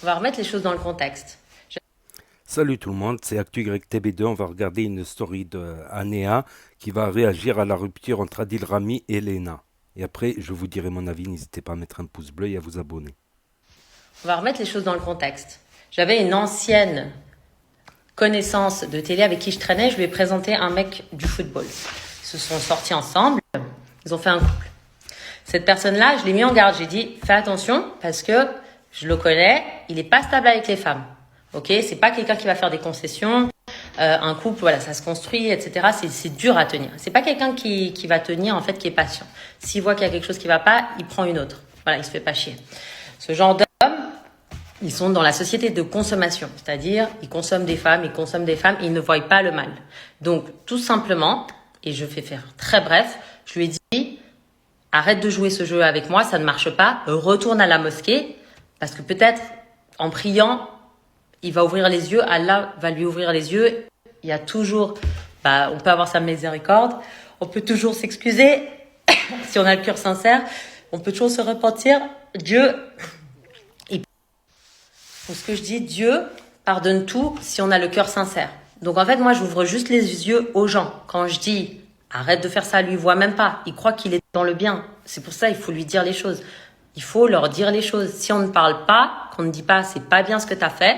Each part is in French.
On va remettre les choses dans le contexte. Salut tout le monde, c'est ActuYTB2. On va regarder une story de Anéa qui va réagir à la rupture entre Adil Rami et Lena. Et après, je vous dirai mon avis. N'hésitez pas à mettre un pouce bleu et à vous abonner. On va remettre les choses dans le contexte. J'avais une ancienne connaissance de télé avec qui je traînais. Je lui ai présenté un mec du football. Ils se sont sortis ensemble. Ils ont fait un couple. Cette personne-là, je l'ai mis en garde. J'ai dit, fais attention parce que je le connais. Il n'est pas stable avec les femmes. Ok, c'est pas quelqu'un qui va faire des concessions. Un couple, voilà, ça se construit, etc. C'est dur à tenir. C'est pas quelqu'un qui va tenir, en fait, qui est patient. S'il voit qu'il y a quelque chose qui va pas, il prend une autre. Voilà, il se fait pas chier. Ce genre d'hommes, ils sont dans la société de consommation. C'est-à-dire, ils consomment des femmes, et ils ne voient pas le mal. Donc, tout simplement, et je fais faire très bref, je lui ai dit, arrête de jouer ce jeu avec moi, ça ne marche pas, retourne à la mosquée, parce que peut-être, en priant, il va ouvrir les yeux, Allah va lui ouvrir les yeux. Il y a toujours, on peut avoir sa miséricorde, on peut toujours s'excuser si on a le cœur sincère, on peut toujours se repentir. Dieu, pour ce que je dis, Dieu pardonne tout si on a le cœur sincère. Donc en fait, moi, j'ouvre juste les yeux aux gens. Quand je dis arrête de faire ça, lui, il voit même pas. Il croit qu'il est dans le bien. C'est pour ça il faut lui dire les choses. Il faut leur dire les choses. Si on ne parle pas, qu'on ne dit pas c'est pas bien ce que tu as fait,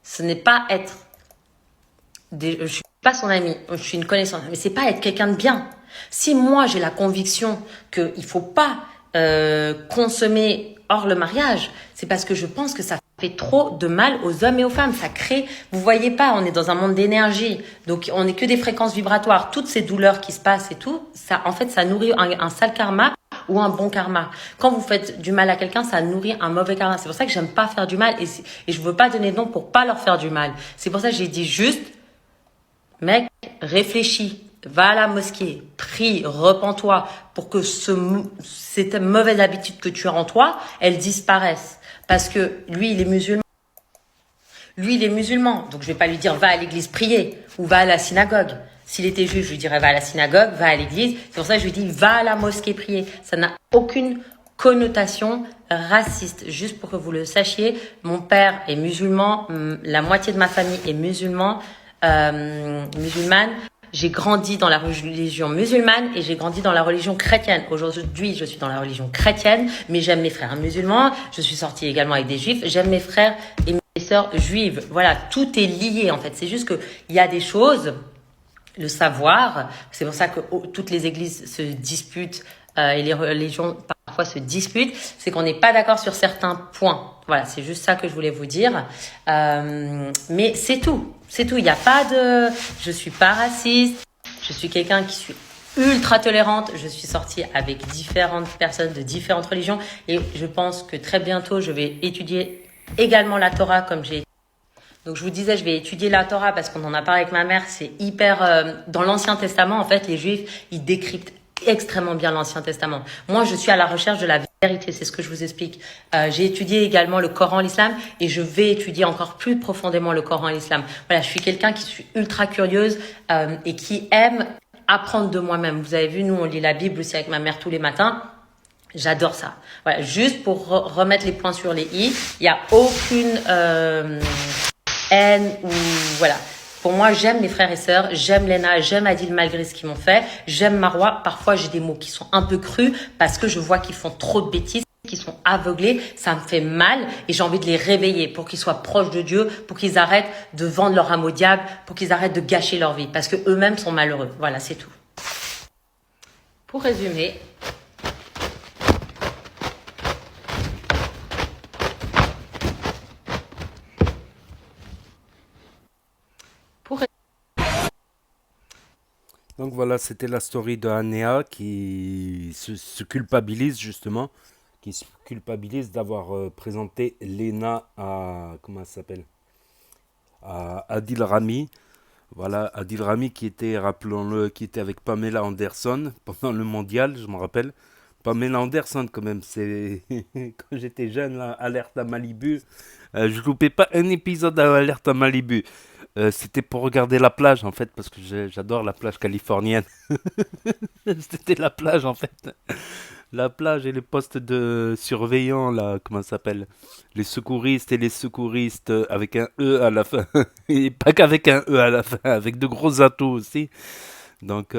ce n'est pas être. Je suis pas son ami, je suis une connaissance, mais c'est pas être quelqu'un de bien. Si moi j'ai la conviction qu'il faut pas consommer hors le mariage, c'est parce que je pense que ça fait trop de mal aux hommes et aux femmes. Ça crée, vous voyez pas, on est dans un monde d'énergie, donc on n'est que des fréquences vibratoires. Toutes ces douleurs qui se passent et tout, ça, en fait, ça nourrit un sale karma ou un bon karma. Quand vous faites du mal à quelqu'un, ça nourrit un mauvais karma. C'est pour ça que j'aime pas faire du mal et je veux pas donner de nom pour pas leur faire du mal. C'est pour ça que j'ai dit juste, mec, réfléchis, va à la mosquée, prie, repens-toi pour que cette mauvaise habitude que tu as en toi, elle disparaisse. Parce que lui, il est musulman. Lui, il est musulman. Donc, je vais pas lui dire, va à l'église prier ou va à la synagogue. S'il était juif, je lui dirais, va à la synagogue, va à l'église. C'est pour ça que je lui dis, va à la mosquée prier. Ça n'a aucune connotation raciste. Juste pour que vous le sachiez, mon père est musulman, la moitié de ma famille est musulmane. J'ai grandi dans la religion musulmane et j'ai grandi dans la religion chrétienne. Aujourd'hui, je suis dans la religion chrétienne, mais j'aime mes frères musulmans. Je suis sortie également avec des juifs. J'aime mes frères et mes sœurs juives. Voilà, tout est lié en fait. C'est juste que il y a des choses, le savoir. C'est pour ça que toutes les églises se disputent et les religions parfois se disputent. C'est qu'on n'est pas d'accord sur certains points. Voilà, c'est juste ça que je voulais vous dire. Mais c'est tout. C'est tout. Il n'y a pas de... Je suis pas raciste. Je suis quelqu'un qui suis ultra tolérante. Je suis sortie avec différentes personnes de différentes religions. Et je pense que très bientôt, je vais étudier également la Torah comme j'ai... Donc je vous disais, je vais étudier la Torah parce qu'on en a parlé avec ma mère. C'est hyper... dans l'Ancien Testament, en fait, les Juifs, ils décryptent extrêmement bien l'Ancien Testament. Moi, je suis à la recherche de la vérité, c'est ce que je vous explique. J'ai étudié également le Coran et l'Islam et je vais étudier encore plus profondément le Coran et l'Islam. Voilà, je suis quelqu'un qui suis ultra curieuse et qui aime apprendre de moi-même. Vous avez vu, nous, on lit la Bible aussi avec ma mère tous les matins. J'adore ça. Voilà, juste pour remettre les points sur les i, il n'y a aucune haine ou voilà. Pour moi, j'aime mes frères et sœurs, j'aime Lena, j'aime Adil malgré ce qu'ils m'ont fait, j'aime Marwa. Parfois, j'ai des mots qui sont un peu crus parce que je vois qu'ils font trop de bêtises, qu'ils sont aveuglés, ça me fait mal et j'ai envie de les réveiller pour qu'ils soient proches de Dieu, pour qu'ils arrêtent de vendre leur âme au diable, pour qu'ils arrêtent de gâcher leur vie parce que eux-mêmes sont malheureux. Voilà, c'est tout. Pour résumer, pour Donc voilà, c'était la story de Anéa qui se culpabilise justement, qui se culpabilise d'avoir présenté Lena à, comment elle s'appelle, à Adil Rami. Voilà, Adil Rami qui était, rappelons-le, qui était avec Pamela Anderson pendant le mondial, je me rappelle. Pamela Anderson quand même, c'est quand j'étais jeune, là, Alerte à Malibu, je loupais pas un épisode à Alerte à Malibu. C'était pour regarder la plage en fait, parce que j'adore la plage californienne. C'était la plage en fait. La plage et les postes de surveillants, là, comment ça s'appelle? Les secouristes et les secouristes avec un E à la fin. Et pas qu'avec un E à la fin, avec de gros atouts aussi. Donc,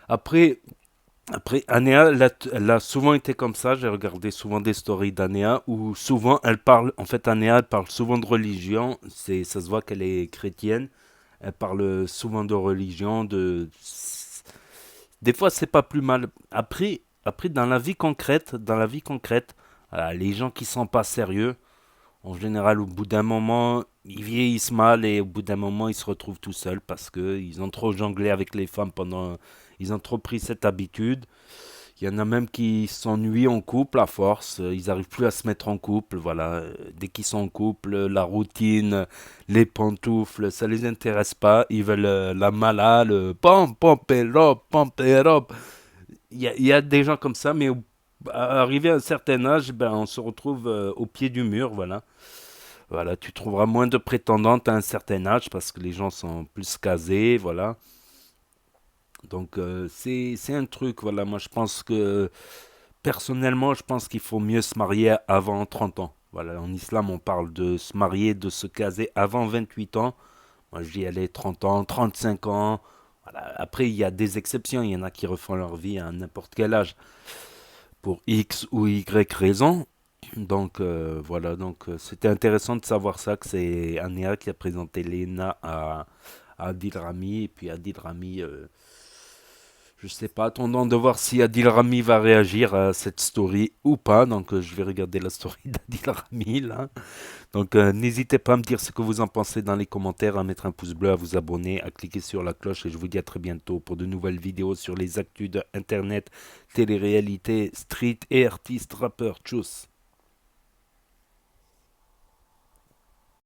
après, après, Anéa, elle a souvent été comme ça. J'ai regardé souvent des stories d'Anéa où souvent elle parle, en fait, Anéa, elle parle souvent de religion. Ça se voit qu'elle est chrétienne. Elle parle souvent de religion, des fois, c'est pas plus mal. Après, dans la vie concrète, voilà, les gens qui sont pas sérieux, en général, au bout d'un moment, ils vieillissent mal et au bout d'un moment, ils se retrouvent tout seuls parce que ils ont trop jonglé avec les femmes ils ont trop pris cette habitude. Il y en a même qui s'ennuient en couple à force. Ils n'arrivent plus à se mettre en couple. Voilà. Dès qu'ils sont en couple, la routine, les pantoufles, ça les intéresse pas. Ils veulent la mala, le pom pom pérop, pom pérop. Il y a des gens comme ça, mais arrivé à un certain âge, ben, on se retrouve au pied du mur. Voilà. Voilà, tu trouveras moins de prétendantes à un certain âge parce que les gens sont plus casés. Voilà. Donc, c'est un truc. Voilà. Moi, je pense que personnellement, je pense qu'il faut mieux se marier avant 30 ans. Voilà, en islam, on parle de se marier, de se caser avant 28 ans. Moi, je dis, allez, 30 ans, 35 ans. Voilà. Après, il y a des exceptions. Il y en a qui refont leur vie à n'importe quel âge pour X ou Y raison. Donc, voilà. Donc, c'était intéressant de savoir ça, que c'est Anéa qui a présenté Lena à Adil Rami. Et puis, Adil Rami, je sais pas, attendons de voir si Adil Rami va réagir à cette story ou pas. Donc, je vais regarder la story d'Adil Rami là. Donc, n'hésitez pas à me dire ce que vous en pensez dans les commentaires, à mettre un pouce bleu, à vous abonner, à cliquer sur la cloche. Et je vous dis à très bientôt pour de nouvelles vidéos sur les actus de Internet, télé-réalité, street et artistes rappeurs. Tchuss!